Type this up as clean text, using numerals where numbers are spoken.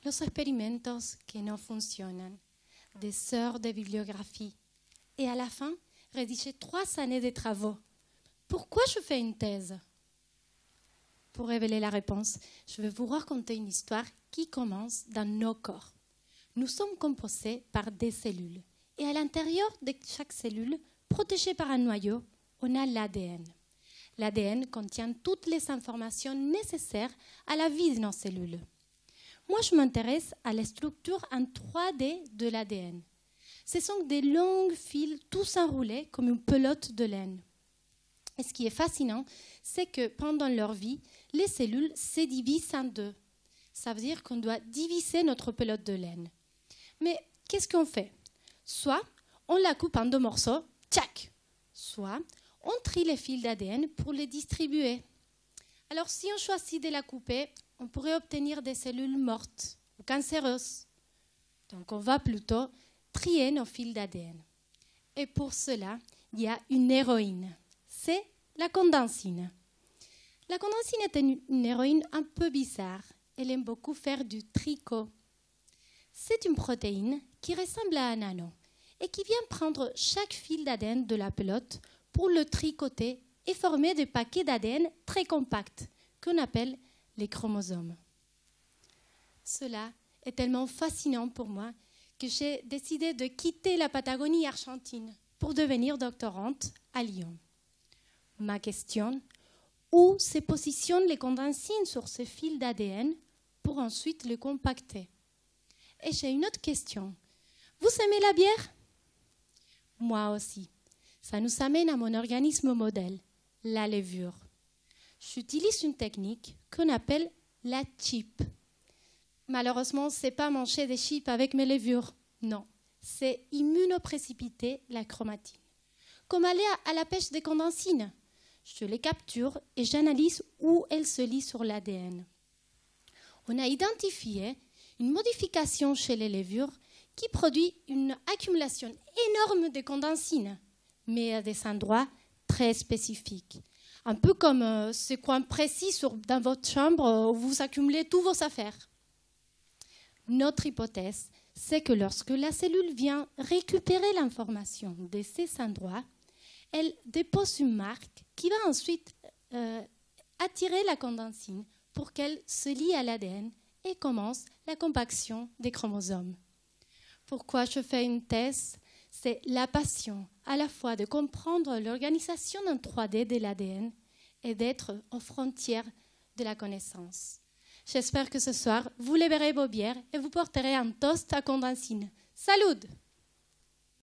los experimentos que no funcionan, des heures de bibliographie, et à la fin, rédiger 3 années de travaux. Pourquoi je fais une thèse? Pour révéler la réponse, je vais vous raconter une histoire qui commence dans nos corps. Nous sommes composés par des cellules, et à l'intérieur de chaque cellule, protégée par un noyau, on a l'ADN. L'ADN contient toutes les informations nécessaires à la vie de nos cellules. Moi, je m'intéresse à la structure en 3D de l'ADN. Ce sont des longs fils tous enroulés comme une pelote de laine. Et ce qui est fascinant, c'est que pendant leur vie, les cellules se divisent en 2. Ça veut dire qu'on doit diviser notre pelote de laine. Mais qu'est-ce qu'on fait? Soit on la coupe en 2 morceaux, tchac! Soit on trie les fils d'ADN pour les distribuer. Alors si on choisit de la couper, on pourrait obtenir des cellules mortes ou cancéreuses. Donc on va plutôt trier nos fils d'ADN. Et pour cela, il y a une héroïne. C'est la condensine. La condensine est une héroïne un peu bizarre. Elle aime beaucoup faire du tricot. C'est une protéine qui ressemble à un anneau et qui vient prendre chaque fil d'ADN de la pelote pour le tricoter et former des paquets d'ADN très compacts qu'on appelle les chromosomes. Cela est tellement fascinant pour moi que j'ai décidé de quitter la Patagonie argentine pour devenir doctorante à Lyon. Ma question, où se positionnent les condensines sur ces fils d'ADN pour ensuite les compacter? Et j'ai une autre question. Vous aimez la bière? Moi aussi. Ça nous amène à mon organisme modèle, la levure. J'utilise une technique qu'on appelle la chip. Malheureusement, ce n'est pas manger des chips avec mes levures. Non, c'est immunoprécipiter la chromatine. Comme aller à la pêche des condensines. Je les capture et j'analyse où elles se lient sur l'ADN. On a identifié une modification chez les levures qui produit une accumulation énorme de condensines, mais à des endroits très spécifiques. Un peu comme ce coin précis dans votre chambre où vous accumulez toutes vos affaires. Notre hypothèse, c'est que lorsque la cellule vient récupérer l'information de ces endroits, elle dépose une marque qui va ensuite attirer la condensine pour qu'elle se lie à l'ADN et commence la compaction des chromosomes. Pourquoi je fais une thèse? C'est la passion à la fois de comprendre l'organisation en 3D de l'ADN et d'être aux frontières de la connaissance. J'espère que ce soir, vous lèverez vos bières et vous porterez un toast à condensine. Salut!